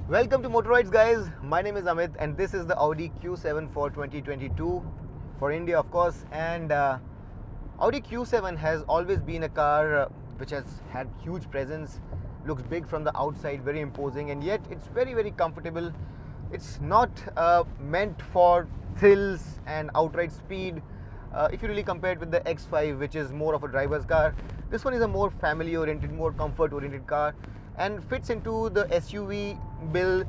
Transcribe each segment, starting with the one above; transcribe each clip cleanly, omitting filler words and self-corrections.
Welcome to Motoroids, guys. My name is Amit and this is the Audi Q7 for 2022 for India, of course. And Audi Q7 has always been a car which has had huge presence, looks big from the outside, very imposing, and yet it's very comfortable. It's not meant for thrills and outright speed. If you really compare it with the X5, which is more of a driver's car, this one is a more family oriented, more comfort oriented car and fits into the SUV bill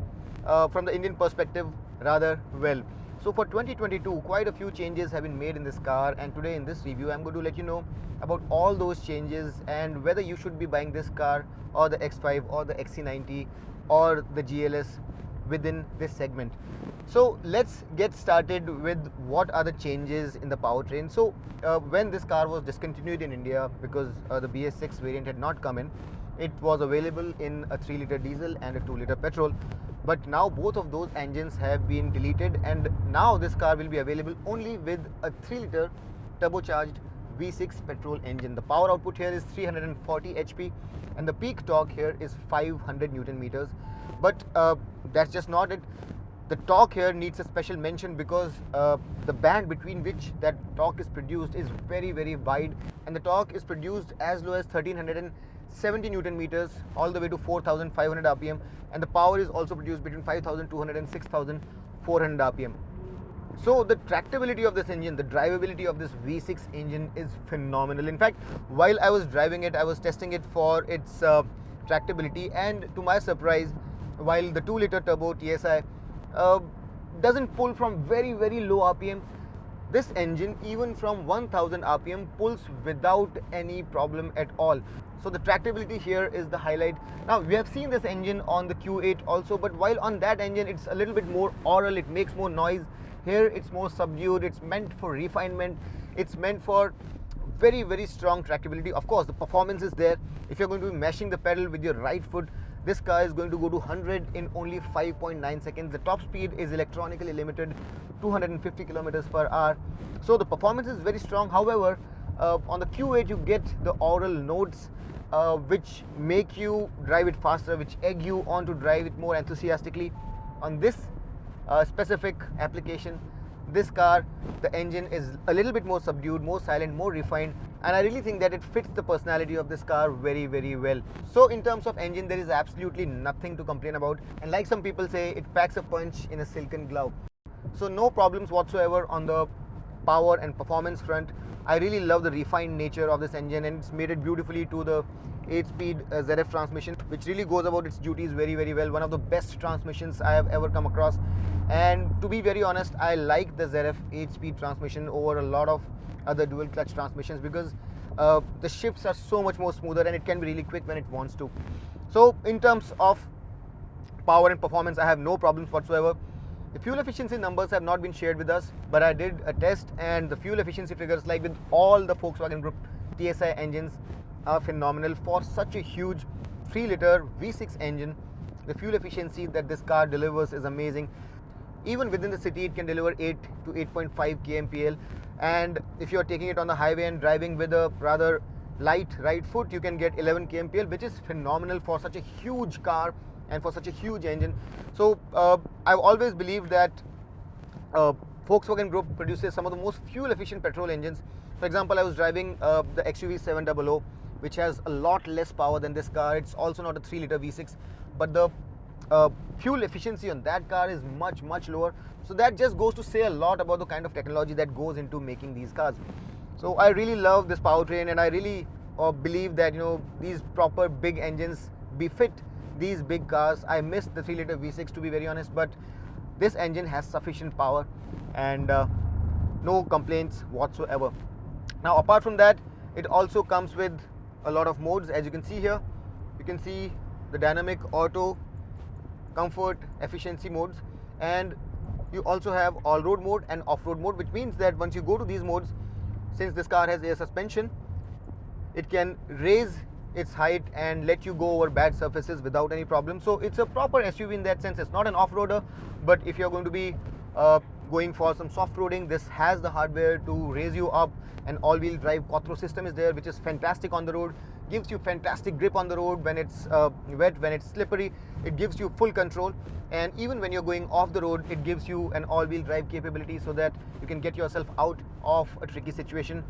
from the Indian perspective rather well. So for 2022, quite a few changes have been made in this car, and today in this review I'm going to let you know about all those changes and whether you should be buying this car or the X5 or the XC90 or the GLS within this segment. So let's get started with what are the changes in the powertrain. So when this car was discontinued in India because the BS6 variant had not come in, it was available in a 3-liter diesel and a 2-liter petrol, but now both of those engines have been deleted, and now this car will be available only with a 3-liter turbocharged V6 petrol engine. The power output here is 340 HP and the peak torque here is 500 Newton meters. But that's just not it. The torque here needs a special mention because the band between which that torque is produced is very wide, and the torque is produced as low as 1370 Newton meters all the way to 4500 RPM, and the power is also produced between 5200 and 6400 RPM. So the tractability of this engine, the drivability of this V6 engine is phenomenal. In fact, while I was driving it, I was testing it for its tractability, and to my surprise, while the 2-liter turbo TSI doesn't pull from very low RPM, this engine even from 1000 RPM pulls without any problem at all. So the tractability here is the highlight. Now we have seen this engine on the Q8 also, but while on that engine it's a little bit more oral, it makes more noise. Here it's more subdued, it's meant for refinement, it's meant for very strong tractability. Of course the performance is there. If you're going to be mashing the pedal with your right foot, this car is going to go to 100 in only 5.9 seconds. The top speed is electronically limited 250 kilometers per hour. So the performance is very strong. However, on the Q8 you get the oral notes which make you drive it faster, which egg you on to drive it more enthusiastically. On this specific application, this car, the engine is a little bit more subdued, more silent, more refined, and I really think that it fits the personality of this car very well. So in terms of engine, there is absolutely nothing to complain about, and like some people say, it packs a punch in a silken glove. So no problems whatsoever on the power and performance front. I really love the refined nature of this engine, and it's made it beautifully to the 8-speed ZF transmission, which really goes about its duties very well. One of the best transmissions I have ever come across. And to be very honest, I like the ZF 8-speed transmission over a lot of other dual clutch transmissions because the shifts are so much more smoother and it can be really quick when it wants to. So in terms of power and performance, I have no problems whatsoever. The fuel efficiency numbers have not been shared with us, but I did a test, and the fuel efficiency figures, like with all the Volkswagen Group TSI engines, are phenomenal. For such a huge 3-liter V6 engine, the fuel efficiency that this car delivers is amazing. Even within the city, it can deliver 8 to 8.5 kmpl, and if you are taking it on the highway and driving with a rather light right foot, you can get 11 kmpl, which is phenomenal for such a huge car and for such a huge engine. So I've always believed that Volkswagen Group produces some of the most fuel efficient petrol engines. For example, I was driving the XUV 700, which has a lot less power than this car. It's also not a 3-liter V6, but the fuel efficiency on that car is much lower. So that just goes to say a lot about the kind of technology that goes into making these cars. So I really love this powertrain, and I really believe that, you know, these proper big engines befit these big cars. I missed the 3-liter V6 to be very honest, but this engine has sufficient power and no complaints whatsoever. Now apart from that, it also comes with a lot of modes. As you can see here, you can see the dynamic, auto, comfort, efficiency modes, and you also have all-road mode and off-road mode, which means that once you go to these modes, since this car has air suspension, it can raise its height and let you go over bad surfaces without any problem. So it's a proper SUV in that sense. It's not an off-roader, but if you're going to be going for some soft roading, this has the hardware to raise you up. An all-wheel drive quattro system is there, which is fantastic on the road. gives you fantastic grip on the road when it's wet, when it's slippery. It gives you full control, and even when you're going off the road, it gives you an all-wheel drive capability so that you can get yourself out of a tricky situation,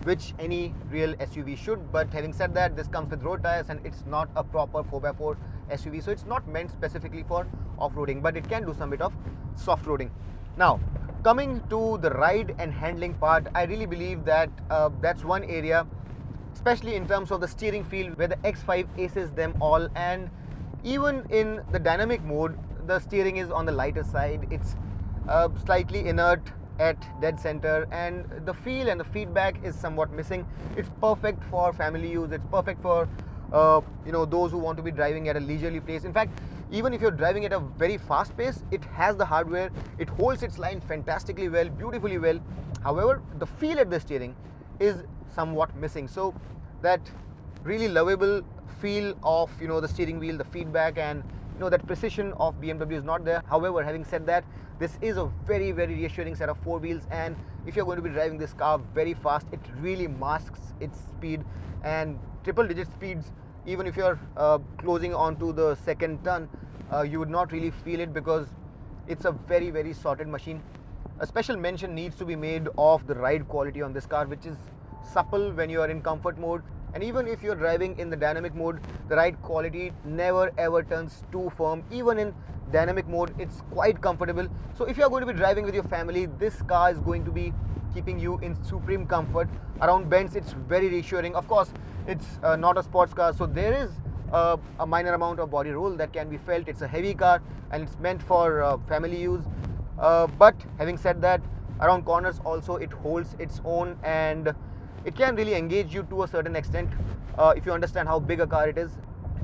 which any real SUV should. But having said that, this comes with road tires, and it's not a proper 4x4 SUV, so it's not meant specifically for off-roading, but it can do some bit of soft-roading. Now, coming to the ride and handling part, I really believe that that's one area, especially in terms of the steering feel, where the X5 aces them all. And even in the dynamic mode, the steering is on the lighter side. It's slightly inert at dead center, and the feel and the feedback is somewhat missing. It's perfect for family use. It's perfect for those who want to be driving at a leisurely pace. In fact, even if you're driving at a very fast pace, it has the hardware. It holds its line fantastically well, beautifully well. However, the feel at the steering is somewhat missing. So that really lovable feel of the steering wheel, the feedback, and that precision of BMW is not there. However, having said that, this is a very, very reassuring set of four wheels, and if you're going to be driving this car very fast, it really masks its speed, and triple digit speeds, even if you're closing onto the second turn, you would not really feel it, because it's a very, very sorted machine. A special mention needs to be made of the ride quality on this car, which is supple when you are in comfort mode, and even if you're driving in the dynamic mode, the ride quality never ever turns too firm. Even in dynamic mode, it's quite comfortable. So if you're going to be driving with your family, this car is going to be keeping you in supreme comfort. Around bends, it's very reassuring. Of course, it's not a sports car, so there is a minor amount of body roll that can be felt. It's a heavy car, and it's meant for family use. But having said that, around corners also it holds its own, and it can really engage you to a certain extent if you understand how big a car it is,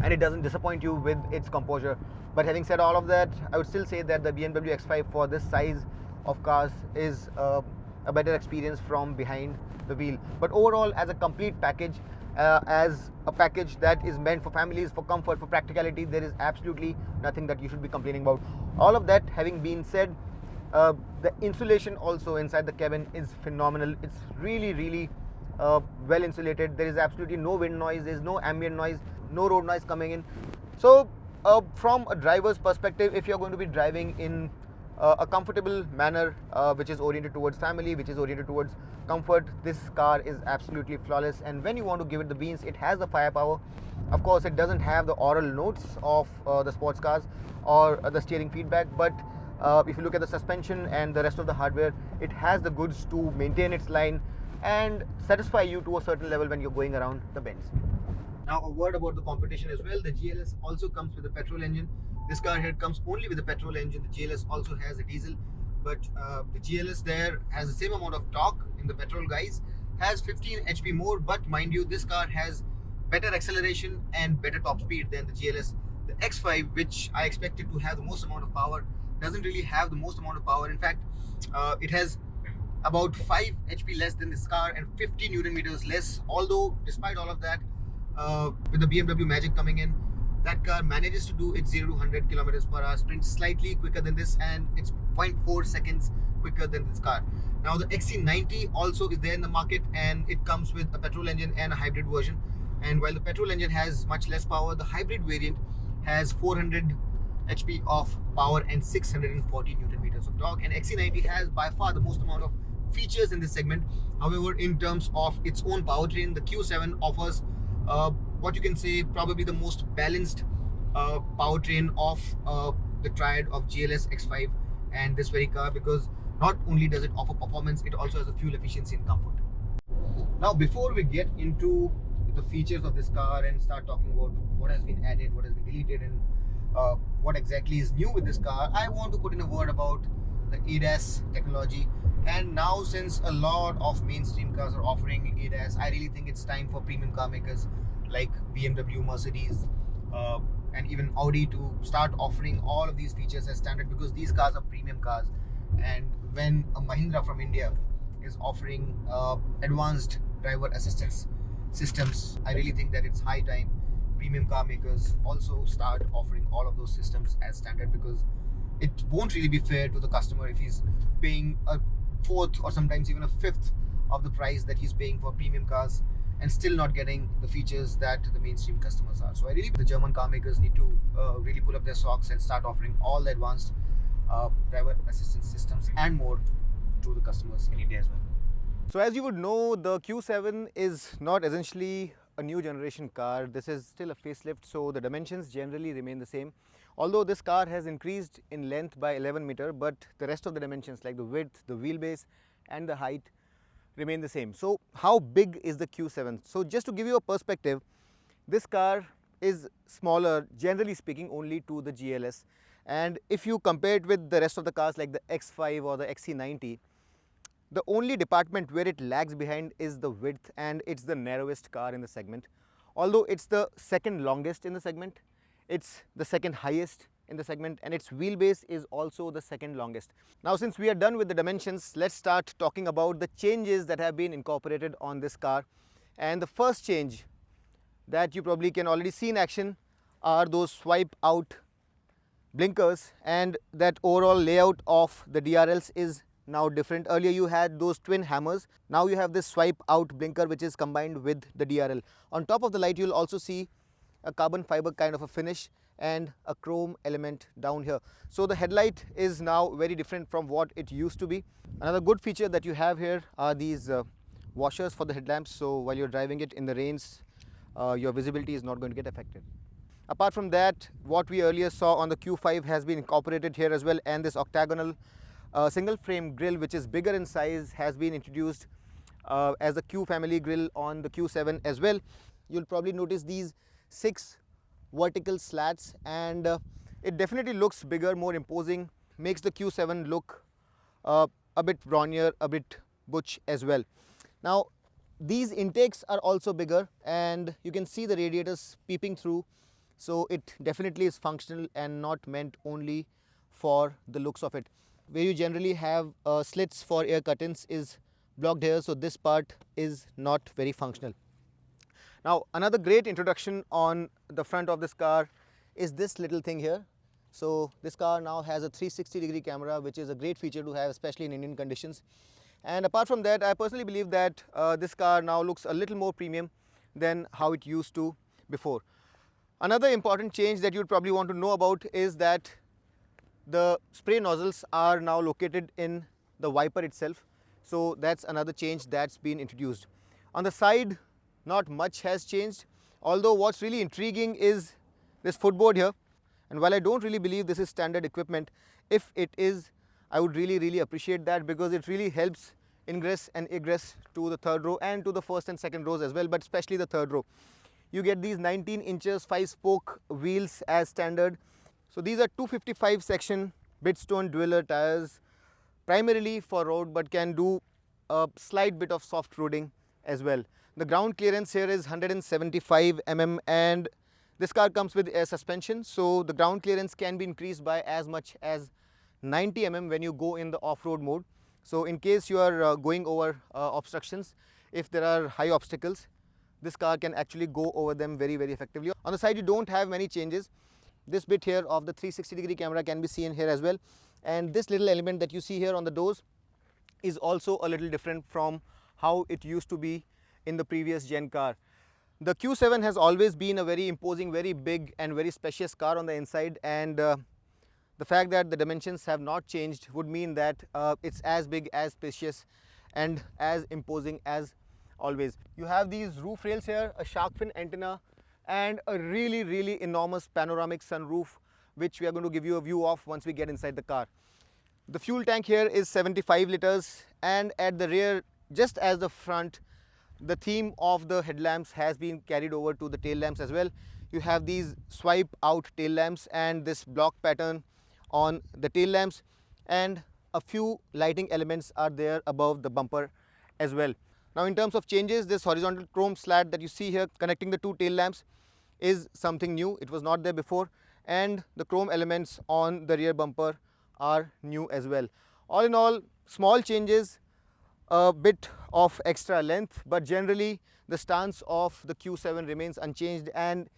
and it doesn't disappoint you with its composure. But having said all of that, I would still say that the BMW X5 for this size of cars is a better experience from behind the wheel. But overall, as a complete package, as a package that is meant for families, for comfort, for practicality, there is absolutely nothing that you should be complaining about. All of that having been said, the insulation also inside the cabin is phenomenal. It's really, really well insulated. There is absolutely no wind noise, there is no ambient noise, no road noise coming in. So from a driver's perspective, if you're going to be driving in a comfortable manner, which is oriented towards family, which is oriented towards comfort, this car is absolutely flawless. And when you want to give it the beans, it has the firepower. Of course, it doesn't have the oral notes of the sports cars or the steering feedback, but if you look at the suspension and the rest of the hardware, it has the goods to maintain its line and satisfy you to a certain level when you're going around the bends. Now, a word about the competition as well. The GLS also comes with a petrol engine. This car here comes only with a petrol engine. The GLS also has a diesel, but the GLS there has the same amount of torque in the petrol, guys, has 15 HP more, but mind you, this car has better acceleration and better top speed than the GLS. The X5, which I expected to have the most amount of power, doesn't really have the most amount of power. In fact, it has about 5 HP less than this car and 50 Newton meters less. Although, despite all of that, with the BMW Magic coming in, that car manages to do its 0 to 100 kilometers per hour sprint slightly quicker than this, and it's 0.4 seconds quicker than this car. Now, the XC90 also is there in the market, and it comes with a petrol engine and a hybrid version. And while the petrol engine has much less power, the hybrid variant has 400 HP of power and 640 Newton meters of torque. And XC90 has by far the most amount of features in this segment. However, in terms of its own powertrain, the Q7 offers what you can say probably the most balanced powertrain of the triad of GLS, X5 and this very car, because not only does it offer performance, it also has a fuel efficiency and comfort. Now, before we get into the features of this car and start talking about what has been added, what has been deleted, and what exactly is new with this car, I want to put in a word about the ADAS technology. And now, since a lot of mainstream cars are offering ADAS, I really think it's time for premium car makers like BMW, Mercedes, and even Audi to start offering all of these features as standard, because these cars are premium cars. And when a Mahindra from India is offering advanced driver assistance systems, I really think that it's high time premium car makers also start offering all of those systems as standard, because it won't really be fair to the customer if he's paying a fourth or sometimes even a fifth of the price that he's paying for premium cars. and still not getting the features that the mainstream customers are. So I really, the German car makers need to really pull up their socks and start offering all the advanced driver assistance systems and more to the customers in India as well. So as you would know, the Q7 is not essentially a new generation car. This is still a facelift, so the dimensions generally remain the same. Although this car has increased in length by 11 meter, but the rest of the dimensions like the width, the wheelbase and the height remain the same. So how big is the Q7? So just to give you a perspective, this car is smaller, generally speaking, only to the GLS. And if you compare it with the rest of the cars like the X5 or the XC90, the only department where it lags behind is the width, and it's the narrowest car in the segment. Although it's the second longest in the segment, it's the second highest in the segment, and its wheelbase is also the second longest. Now, since we are done with the dimensions, let's start talking about the changes that have been incorporated on this car. And the first change that you probably can already see in action are those swipe out blinkers, and that overall layout of the DRLs is now different. Earlier you had those twin hammers, now you have this swipe out blinker which is combined with the DRL. On top of the light you'll also see a carbon fiber kind of a finish and a chrome element down here. So the headlight is now very different from what it used to be. Another good feature that you have here are these washers for the headlamps, so while you're driving it in the rains, your visibility is not going to get affected. Apart from that, what we earlier saw on the Q5 has been incorporated here as well, and this octagonal single frame grille, which is bigger in size, has been introduced as the Q family grille on the Q7 as well. You'll probably notice these 6 vertical slats, and it definitely looks bigger, more imposing, makes the Q7 look a bit brawnier, a bit butch as well. Now these intakes are also bigger, and you can see the radiators peeping through, so it definitely is functional and not meant only for the looks of it. Where you generally have slits for air curtains is blocked here, so this part is not very functional. Now another great introduction on the front of this car is this little thing here. So this car now has a 360-degree camera, which is a great feature to have, especially in Indian conditions. And apart from that, I personally believe that this car now looks a little more premium than how it used to before. Another important change that you'd probably want to know about is that the spray nozzles are now located in the wiper itself, so that's another change that's been introduced. On the side, not much has changed, although what's really intriguing is this footboard here. And while I don't really believe this is standard equipment, if it is, I would really appreciate that, because it really helps ingress and egress to the third row and to the first and second rows as well, but especially the third row. You get these 19 inches 5-spoke wheels as standard. So these are 255 section Bridgestone Dweller tires, primarily for road, but can do a slight bit of soft roading as well. The ground clearance here is 175 mm, and this car comes with air suspension, so the ground clearance can be increased by as much as 90 mm when you go in the off-road mode. So in case you are going over obstructions, if there are high obstacles, this car can actually go over them very effectively. On the side you don't have many changes. This bit here of the 360-degree camera can be seen here as well, and this little element that you see here on the doors is also a little different from how it used to be in the previous gen car. The Q7 has always been a very imposing, very big and very spacious car on the inside, and the fact that the dimensions have not changed would mean that it's as big, as spacious and as imposing as always. You have these roof rails here, a shark fin antenna, and a really enormous panoramic sunroof, which we are going to give you a view of once we get inside the car. The fuel tank here is 75 liters, and at the rear, just as the front, the theme of the headlamps has been carried over to the tail lamps as well. You have these swipe out tail lamps and this block pattern on the tail lamps, and a few lighting elements are there above the bumper as well. Now in terms of changes, this horizontal chrome slat that you see here connecting the two tail lamps is something new. It was not there before, and the chrome elements on the rear bumper are new as well. All in all, small changes, a bit of extra length, but generally the stance of the Q7 remains unchanged, and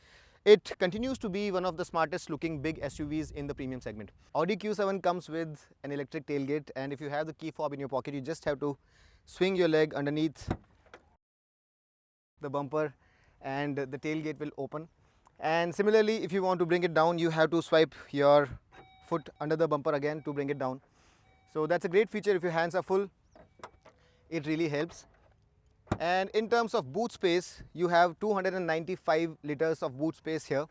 it continues to be one of the smartest looking big SUVs in the premium segment. Audi Q7 comes with an electric tailgate, and if you have the key fob in your pocket, you just have to swing your leg underneath the bumper and the tailgate will open. And similarly, if you want to bring it down, you have to swipe your foot under the bumper again to bring it down. So that's a great feature. If your hands are full, it really helps. And in terms of boot space, you have 295 liters of boot space here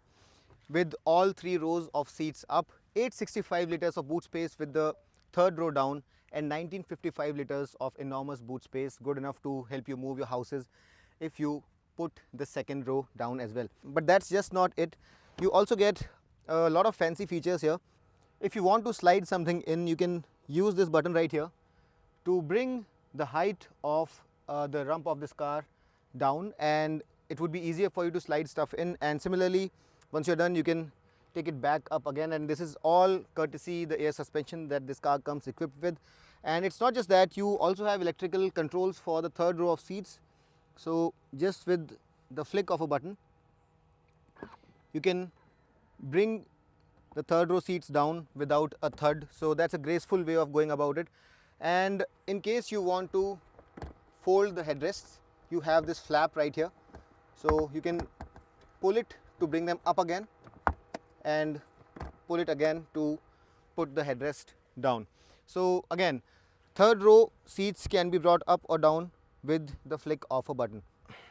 with all 3 rows of seats up, 865 liters of boot space with the 3rd row down, and 1955 liters of enormous boot space, good enough to help you move your houses if you put the 2nd row down as well. But that's just not it. You also get a lot of fancy features here. If you want to slide something in, you can use this button right here to bring the height of the rump of this car down, and it would be easier for you to slide stuff in. And similarly, once you're done, you can take it back up again, and this is all courtesy the air suspension that this car comes equipped with. And it's not just that, you also have electrical controls for the 3rd row of seats. So just with the flick of a button, you can bring the 3rd row seats down without a thud. So that's a graceful way of going about it. And in case you want to fold the headrests, you have this flap right here, so you can pull it to bring them up again and pull it again to put the headrest down. So again, 3rd row seats can be brought up or down with the flick of a button.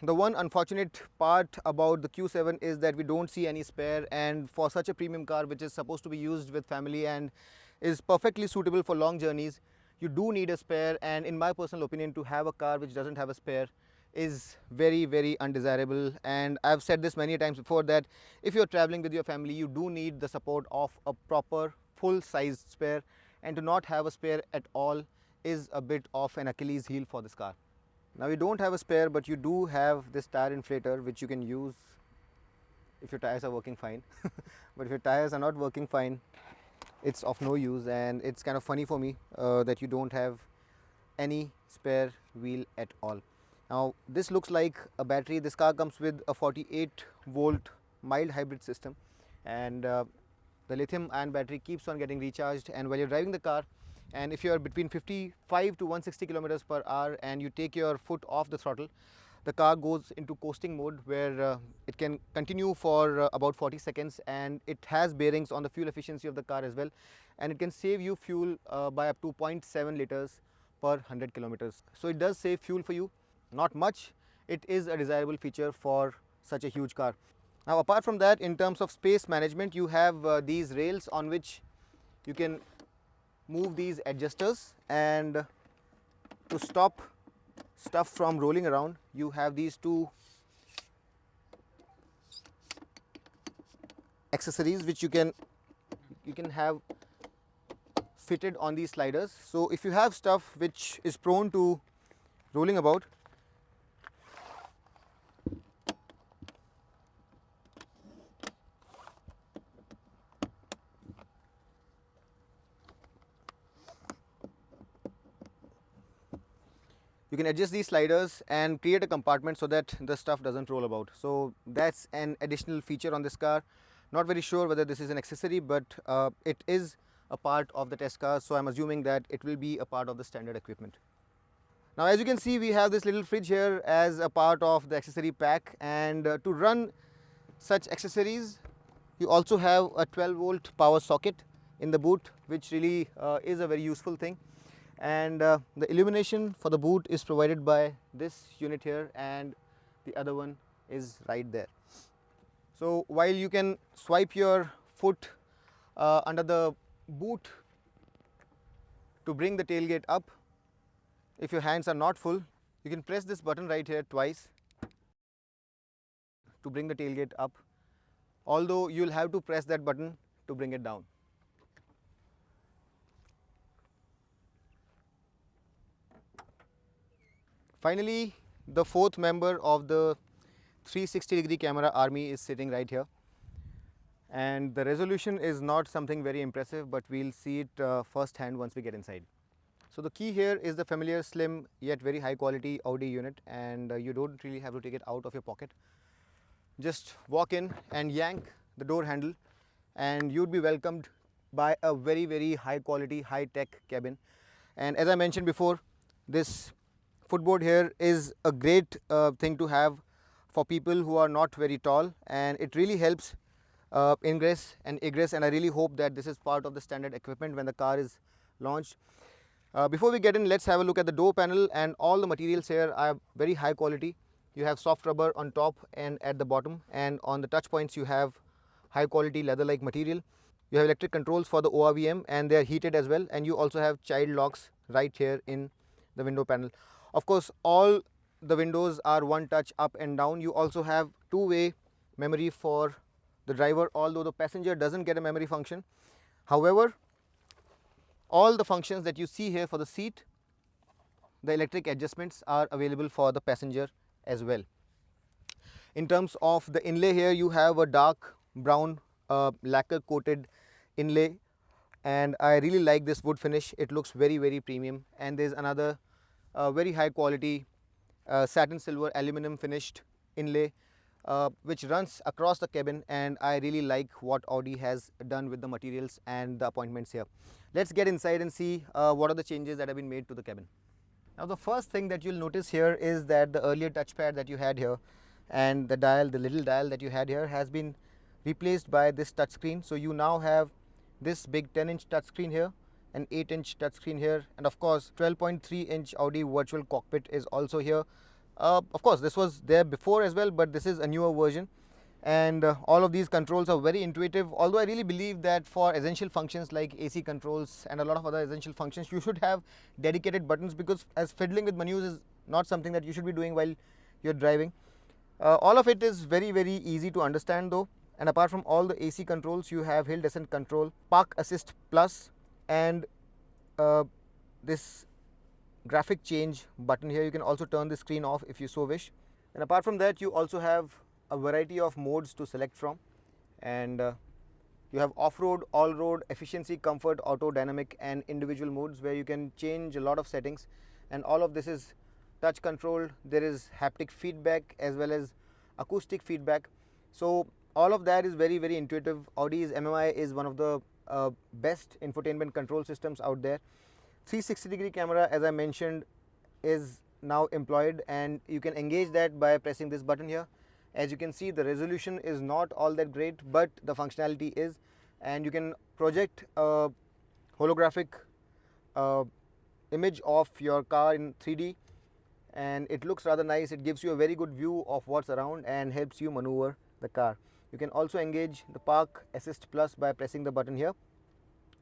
The one unfortunate part about the Q7 is that we don't see any spare, and for such a premium car which is supposed to be used with family and is perfectly suitable for long journeys, you do need a spare. And in my personal opinion, to have a car which doesn't have a spare is very, very undesirable. And I've said this many times before that if you're traveling with your family, you do need the support of a proper full-sized spare, and to not have a spare at all is a bit of an Achilles heel for this car. Now you don't have a spare, but you do have this tire inflator which you can use if your tires are working fine. But if your tires are not working fine, it's of no use. And it's kind of funny for me that you don't have any spare wheel at all. Now this looks like a battery. This car comes with a 48 volt mild hybrid system, and the lithium ion battery keeps on getting recharged. And while you're driving the car, and if you are between 55 to 160 kilometers per hour and you take your foot off the throttle, the car goes into coasting mode, where it can continue for about 40 seconds, and it has bearings on the fuel efficiency of the car as well, and it can save you fuel by up to 0.7 liters per 100 kilometers. So it does save fuel for you, not much. It is a desirable feature for such a huge car. Now apart from that, in terms of space management, you have these rails on which you can move these adjusters, and to stop stuff from rolling around, you have these 2 accessories which you can have fitted on these sliders. So if you have stuff which is prone to rolling about, you can adjust these sliders and create a compartment so that the stuff doesn't roll about. So that's an additional feature on this car. Not very sure whether this is an accessory, but it is a part of the test car, so I'm assuming that it will be a part of the standard equipment. Now as you can see, we have this little fridge here as a part of the accessory pack, and to run such accessories, you also have a 12 volt power socket in the boot, which really is a very useful thing. And the illumination for the boot is provided by this unit here, and the other one is right there. So while you can swipe your foot under the boot to bring the tailgate up, if your hands are not full, you can press this button right here twice to bring the tailgate up, although you'll have to press that button to bring it down. Finally, the 4th member of the 360-degree camera army is sitting right here, and the resolution is not something very impressive, but we'll see it first hand once we get inside. So the key here is the familiar slim yet very high quality Audi unit, and you don't really have to take it out of your pocket. Just walk in and yank the door handle, and you'd be welcomed by a very, very high quality, high tech cabin. And as I mentioned before, this footboard here is a great thing to have for people who are not very tall, and it really helps ingress and egress, and I really hope that this is part of the standard equipment when the car is launched. Before we get in, let's have a look at the door panel, and all the materials here are very high quality. You have soft rubber on top and at the bottom, and on the touch points you have high quality leather like material. You have electric controls for the ORVM, and they are heated as well, and you also have child locks right here in the window panel. Of course, all the windows are one touch up and down. You also have two-way memory for the driver, although the passenger doesn't get a memory function. However, all the functions that you see here for the seat, the electric adjustments are available for the passenger as well. In terms of the inlay here, you have a dark brown lacquer coated inlay, and I really like this wood finish. It looks very premium, and there's another very high quality satin silver aluminum finished inlay which runs across the cabin, and I really like what Audi has done with the materials and the appointments here. Let's get inside and see what are the changes that have been made to the cabin. Now the first thing that you'll notice here is that the earlier touchpad that you had here and the dial, the little dial that you had here, has been replaced by this touchscreen. So you now have this big 10-inch touchscreen here, an 8-inch touchscreen here, and of course 12.3-inch Audi virtual cockpit is also here. Of course this was there before as well, but this is a newer version, and all of these controls are very intuitive. Although I really believe that for essential functions like AC controls and a lot of other essential functions, you should have dedicated buttons, because as fiddling with menus is not something that you should be doing while you're driving. All of it is very easy to understand though, and apart from all the AC controls, you have hill descent control, park assist plus, and this graphic change button here. You can also turn the screen off if you so wish, and apart from that you also have a variety of modes to select from, and you have off-road, all-road, efficiency, comfort, auto, dynamic, and individual modes where you can change a lot of settings, and all of this is touch controlled. There is haptic feedback as well as acoustic feedback, so all of that is very intuitive. Audi's MMI is one of the best infotainment control systems out there. 360-degree camera, as I mentioned, is now employed, and you can engage that by pressing this button here. As you can see, the resolution is not all that great, but the functionality is, and you can project a holographic image of your car in 3D, and it looks rather nice. It gives you a very good view of what's around and helps you maneuver the car. You can also engage the park assist plus by pressing the button here,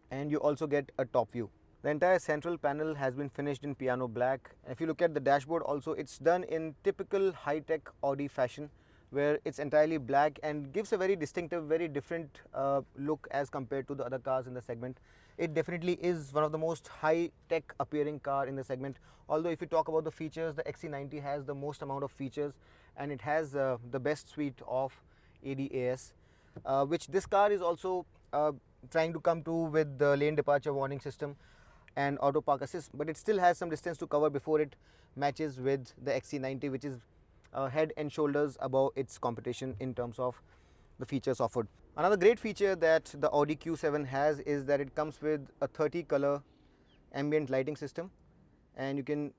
and you also get a top view. The entire central panel has been finished in piano black. If you look at the dashboard also, it's done in typical high-tech Audi fashion, where it's entirely black and gives a very distinctive, very different look as compared to the other cars in the segment. It definitely is one of the most high-tech appearing car in the segment. Although if you talk about the features, the XC90 has the most amount of features, and it has the best suite of ADAS, which this car is also trying to come to with the lane departure warning system and auto park assist, but it still has some distance to cover before it matches with the XC90, which is head and shoulders above its competition in terms of the features offered. Another great feature that the Audi Q7 has is that it comes with a 30-color ambient lighting system, and you can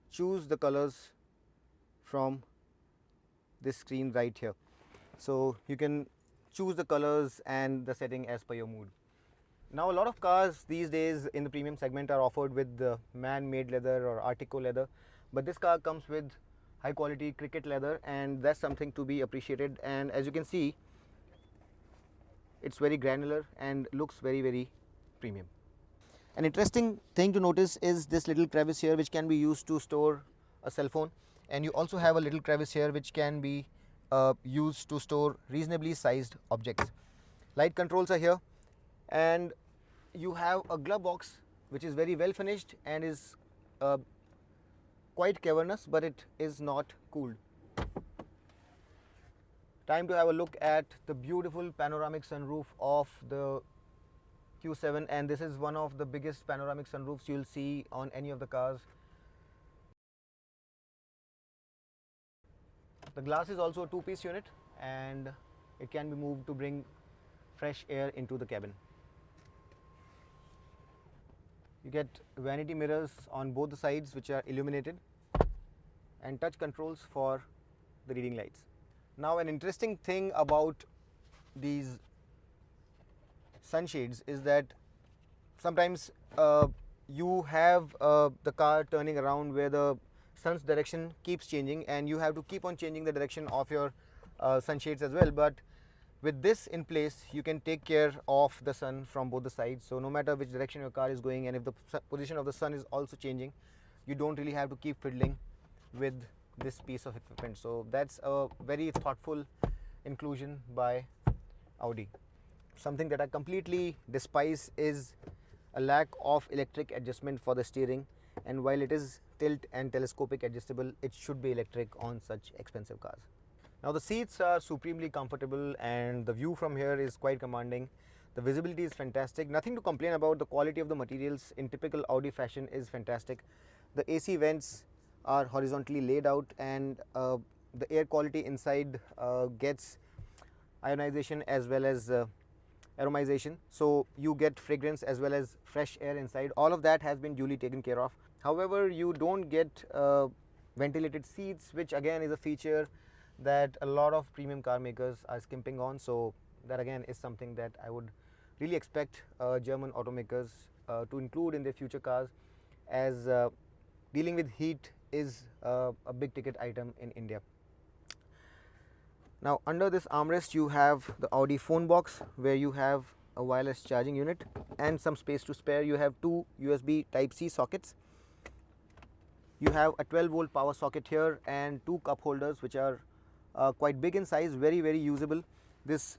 choose the colors from this screen right here. So you can choose the colors and the setting as per your mood. Now a lot of cars these days in the premium segment are offered with the man-made leather or Artico leather, but this car comes with high quality cricket leather, and that's something to be appreciated. And as you can see, it's very granular and looks very premium. An interesting thing to notice is this little crevice here, which can be used to store a cell phone, and you also have a little crevice here which can be used to store reasonably sized objects. Light controls are here, and you have a glove box which is very well finished and is quite cavernous, but it is not cooled. Time to have a look at the beautiful panoramic sunroof of the Q7, and this is one of the biggest panoramic sunroofs you'll see on any of the cars. The glass is also a two-piece unit, and it can be moved to bring fresh air into the cabin. You get vanity mirrors on both the sides which are illuminated, and touch controls for the reading lights. Now, an interesting thing about these sunshades is that sometimes you have the car turning around where the sun's direction keeps changing, and you have to keep on changing the direction of your sunshades as well. But with this in place, you can take care of the sun from both the sides. So no matter which direction your car is going, and if the position of the sun is also changing, you don't really have to keep fiddling with this piece of equipment. So that's a very thoughtful inclusion by Audi. Something that I completely despise is a lack of electric adjustment for the steering, and while it is tilt and telescopic adjustable, it should be electric on such expensive cars. Now the seats are supremely comfortable and the view from here is quite commanding. The visibility is fantastic. Nothing to complain about. The quality of the materials in typical Audi fashion is fantastic. The AC vents are horizontally laid out, and the air quality inside gets ionization as well as aromization, so you get fragrance as well as fresh air inside. All of that has been duly taken care of. However, you don't get ventilated seats, which again is a feature that a lot of premium car makers are skimping on. So that again is something that I would really expect German automakers to include in their future cars, as dealing with heat is a big ticket item in India. Now under this armrest you have the Audi phone box, where you have a wireless charging unit and some space to spare. You have two USB Type-C sockets. You have a 12-volt power socket here and two cup holders, which are quite big in size, very usable. This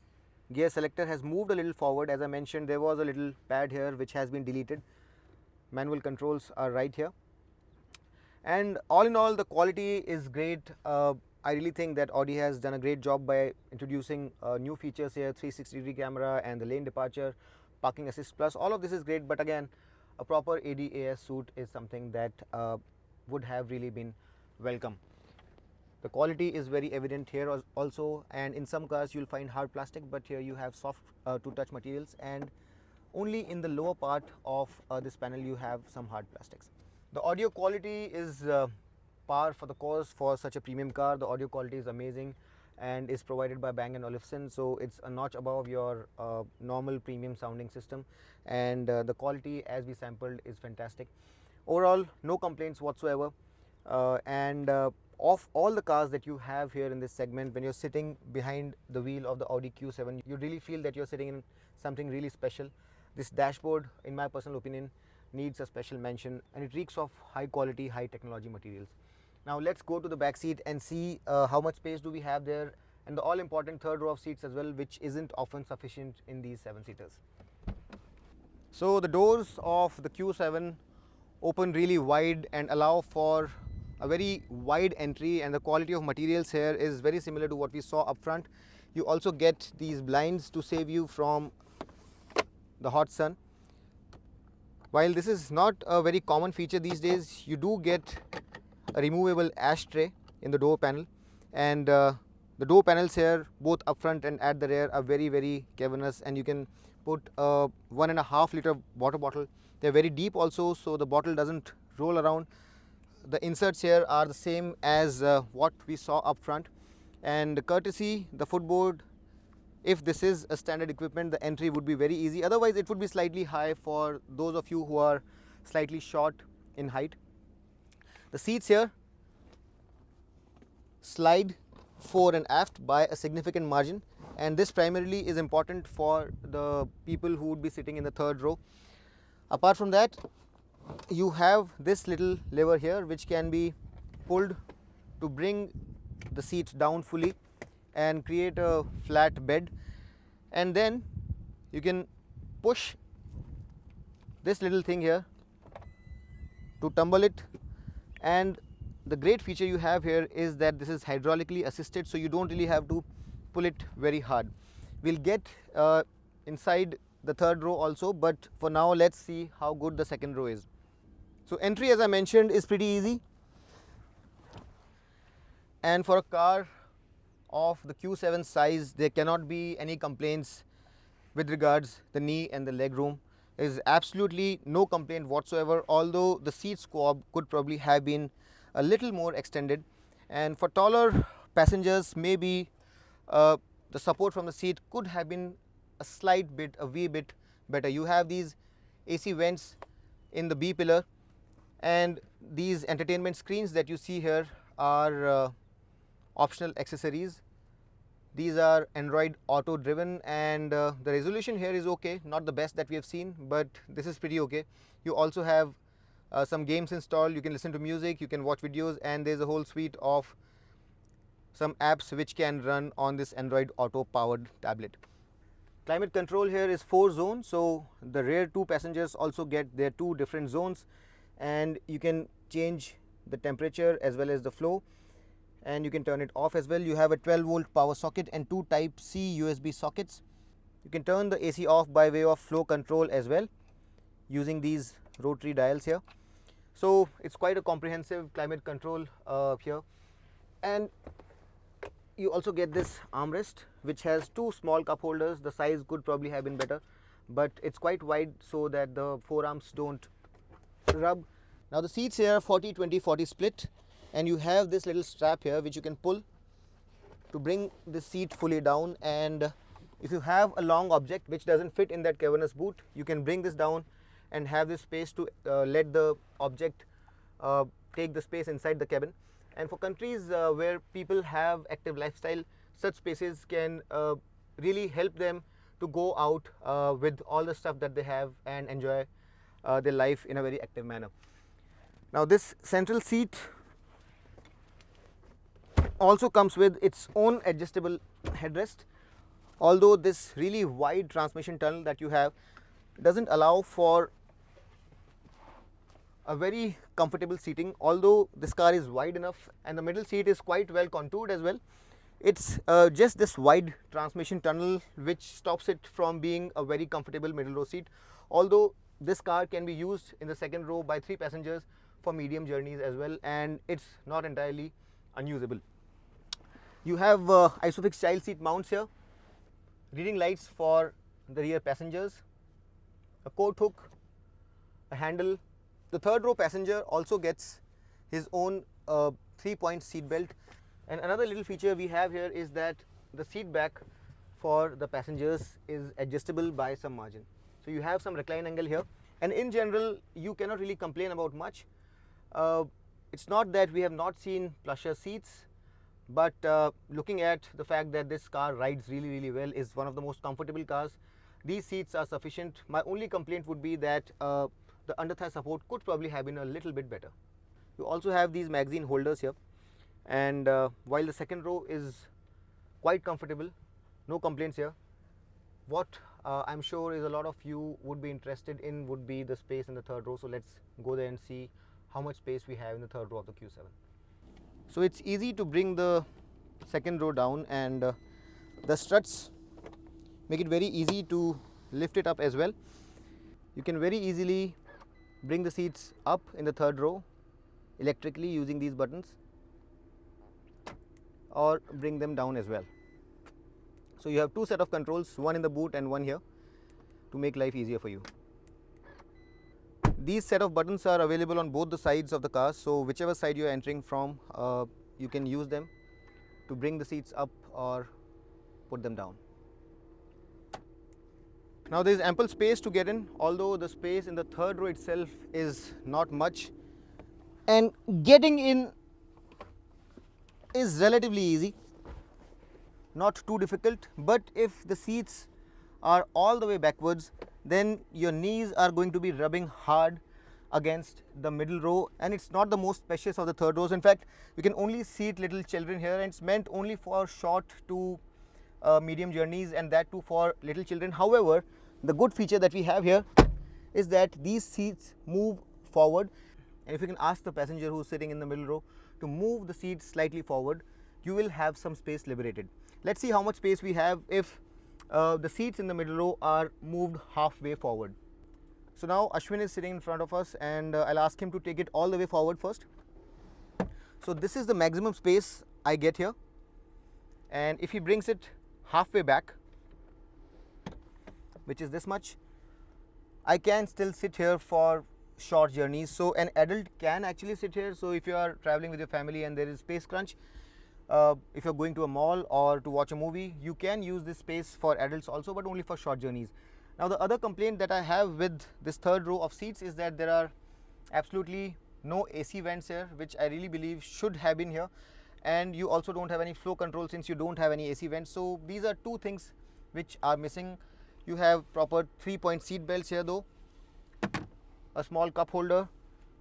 gear selector has moved a little forward. As I mentioned, there was a little pad here which has been deleted. Manual controls are right here, and all in all the quality is great. I really think that Audi has done a great job by introducing new features here, 360-degree camera and the lane departure, parking assist plus. All of this is great, but again, a proper ADAS suite is something that would have really been welcome. The quality is very evident here also, and in some cars you'll find hard plastic, but here you have soft to touch materials, and only in the lower part of this panel you have some hard plastics. The audio quality is par for the course for such a premium car. The audio quality is amazing and is provided by Bang & Olufsen, so it's a notch above your normal premium sounding system, and the quality as we sampled is fantastic. Overall, no complaints whatsoever, and of all the cars that you have here in this segment, when you're sitting behind the wheel of the Audi Q7, you really feel that you're sitting in something really special. This dashboard, in my personal opinion, needs a special mention, and it reeks of high quality, high technology materials. Now let's go to the back seat and see how much space do we have there, and the all important third row of seats as well, which isn't often sufficient in these 7-seaters. So the doors of the Q7 open really wide and allow for a very wide entry, and the quality of materials here is very similar to what we saw up front. You also get these blinds to save you from the hot sun. While this is not a very common feature these days, you do get a removable ashtray in the door panel, and the door panels here, both up front and at the rear, are very cavernous, and you can put a 1.5 liter water bottle. They're very deep also, so the bottle doesn't roll around. The inserts here are the same as what we saw up front, and courtesy the footboard, if this is a standard equipment, the entry would be very easy. Otherwise it would be slightly high for those of you who are slightly short in height. The seats here slide fore and aft by a significant margin, and this primarily is important for the people who would be sitting in the third row. Apart from that, you have this little lever here which can be pulled to bring the seat down fully and create a flat bed, and then you can push this little thing here to tumble it. And the great feature you have here is that this is hydraulically assisted, so you don't really have to pull it very hard. We'll get inside the third row also, but for now let's see how good the second row is. So entry, as I mentioned, is pretty easy, and for a car of the Q7 size there cannot be any complaints with regards the knee and the leg room. There is absolutely no complaint whatsoever, although the seat squab could probably have been a little more extended. And for taller passengers, maybe the support from the seat could have been a slight bit, a wee bit better. You have these AC vents in the B pillar, and these entertainment screens that you see here are optional accessories. These are Android Auto driven, and the resolution here is okay, not the best that we have seen, but this is pretty okay. You also have some games installed. You can listen to music, you can watch videos, and there's a whole suite of some apps which can run on this Android Auto powered tablet. Climate control here is 4 zones, so the rear 2 passengers also get their 2 different zones, and you can change the temperature as well as the flow, and you can turn it off as well. You have a 12-volt power socket and 2 Type-C USB sockets. You can turn the AC off by way of flow control as well using these rotary dials here. So it's quite a comprehensive climate control here. And you also get this armrest which has 2 small cup holders. The size could probably have been better, but it's quite wide so that the forearms don't rub. Now the seats here are 40-20-40 split, and you have this little strap here which you can pull to bring the seat fully down, and if you have a long object which doesn't fit in that cavernous boot, you can bring this down and have this space to let the object take the space inside the cabin. And for countries where people have active lifestyle, such spaces can really help them to go out with all the stuff that they have and enjoy their life in a very active manner. Now this central seat also comes with its own adjustable headrest, although this really wide transmission tunnel that you have doesn't allow for a very comfortable seating. Although this car is wide enough and the middle seat is quite well contoured as well, it's just this wide transmission tunnel which stops it from being a very comfortable middle row seat, although this car can be used in the second row by 3 passengers for medium journeys as well, and it's not entirely unusable. You have ISOFIX child seat mounts here, reading lights for the rear passengers, a coat hook, a handle. The third row passenger also gets his own 3-point seat belt. And another little feature we have here is that the seat back for the passengers is adjustable by some margin. So you have some recline angle here, and in general you cannot really complain about much. It's not that we have not seen plusher seats, but looking at the fact that this car rides really well, is one of the most comfortable cars, these seats are sufficient. My only complaint would be that the under thigh support could probably have been a little bit better. You also have these magazine holders here, and while the second row is quite comfortable, no complaints here. What I'm sure is a lot of you would be interested in would be the space in the third row. So let's go there and see how much space we have in the third row of the Q7. So it's easy to bring the second row down, and the struts make it very easy to lift it up as well. You can very easily bring the seats up in the third row electrically using these buttons, or bring them down as well. So you have 2 sets of controls, one in the boot and one here, to make life easier for you. These set of buttons are available on both the sides of the car, so whichever side you are entering from, you can use them to bring the seats up or put them down. Now there is ample space to get in, although the space in the third row itself is not much, and getting in is relatively easy, not too difficult. But if the seats are all the way backwards, then your knees are going to be rubbing hard against the middle row, and it's not the most spacious of the third rows. In fact, you can only seat little children here, and it's meant only for short to medium journeys, and that too for little children. However, the good feature that we have here is that these seats move forward, and if you can ask the passenger who's sitting in the middle row to move the seats slightly forward, you will have some space liberated. Let's see how much space we have if the seats in the middle row are moved halfway forward. So now Ashwin is sitting in front of us, and I'll ask him to take it all the way forward first. So this is the maximum space I get here, and if he brings it halfway back, which is this much, I can still sit here for short journeys. So an adult can actually sit here. So if you are traveling with your family and there is space crunch, if you're going to a mall or to watch a movie, you can use this space for adults also, but only for short journeys. Now the other complaint that I have with this third row of seats is that there are absolutely no AC vents here, which I really believe should have been here, and you also don't have any flow control since you don't have any AC vents. So these are two things which are missing. You have proper 3-point seat belts here though, a small cup holder,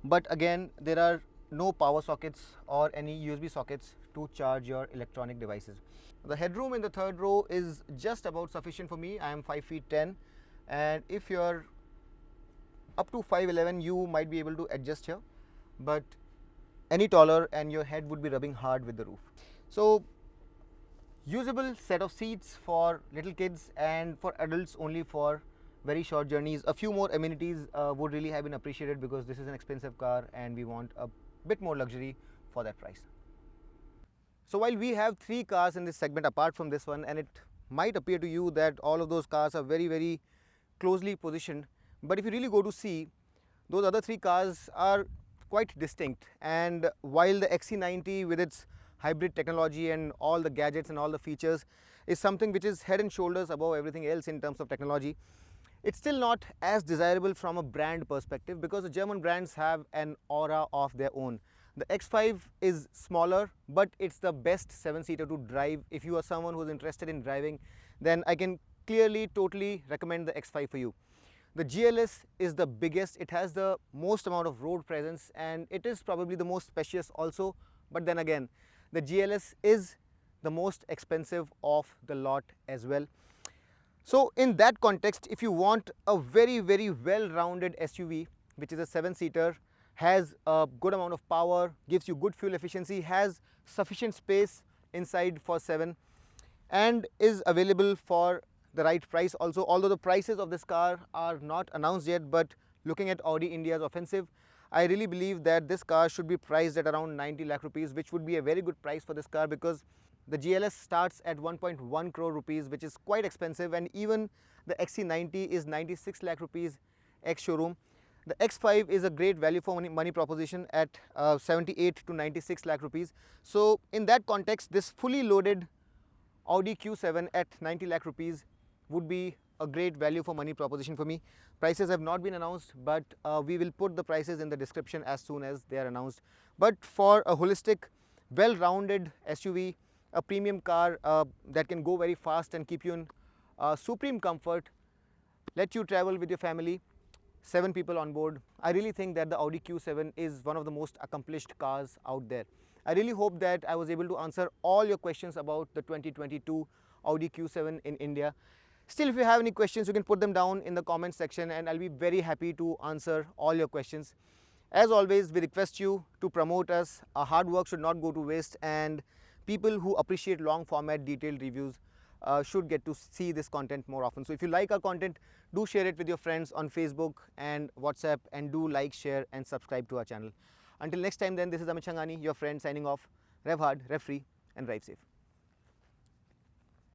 but again there are no power sockets or any USB sockets to charge your electronic devices. The headroom in the third row is just about sufficient for me. I am 5 feet 10, and if you're up to 5'11", you might be able to adjust here, but any taller and your head would be rubbing hard with the roof. So usable set of seats for little kids, and for adults only for very short journeys. A few more amenities would really have been appreciated, because this is an expensive car and we want a bit more luxury for that price. So while we have 3 cars in this segment apart from this one, and it might appear to you that all of those cars are very closely positioned, but if you really go to see, those other 3 cars are quite distinct. And while the XC90 with its hybrid technology and all the gadgets and all the features is something which is head and shoulders above everything else in terms of technology, it's still not as desirable from a brand perspective, because the German brands have an aura of their own. The X5 is smaller, but it's the best 7-seater to drive. If you are someone who's interested in driving, then I can clearly totally recommend the X5 for you. The GLS is the biggest, it has the most amount of road presence, and it is probably the most spacious also, but then again, the GLS is the most expensive of the lot as well. So in that context, if you want a very well-rounded SUV, which is a 7-seater, has a good amount of power, gives you good fuel efficiency, has sufficient space inside for 7, and is available for the right price also, although the prices of this car are not announced yet, but looking at Audi India's offensive, I really believe that this car should be priced at around 90 lakh rupees, which would be a very good price for this car, because the GLS starts at 1.1 crore rupees, which is quite expensive, and even the XC90 is 96 lakh rupees ex-showroom. The X5 is a great value for money proposition at 78 to 96 lakh rupees. So in that context, this fully loaded Audi Q7 at 90 lakh rupees would be a great value for money proposition for me. Prices have not been announced, but we will put the prices in the description as soon as they are announced. But for a holistic, well-rounded SUV, a premium car that can go very fast and keep you in supreme comfort, let you travel with your family, 7 people on board, I really think that the Audi Q7 is one of the most accomplished cars out there. I really hope that I was able to answer all your questions about the 2022 Audi Q7 in India. Still, if you have any questions, you can put them down in the comment section, and I'll be very happy to answer all your questions. As always, we request you to promote us. Our hard work should not go to waste, and people who appreciate long format detailed reviews should get to see this content more often. So if you like our content, do share it with your friends on Facebook and WhatsApp, and do like, share and subscribe to our channel. Until next time then, this is Amit Changani, your friend, signing off. Rev hard, rev free and drive safe.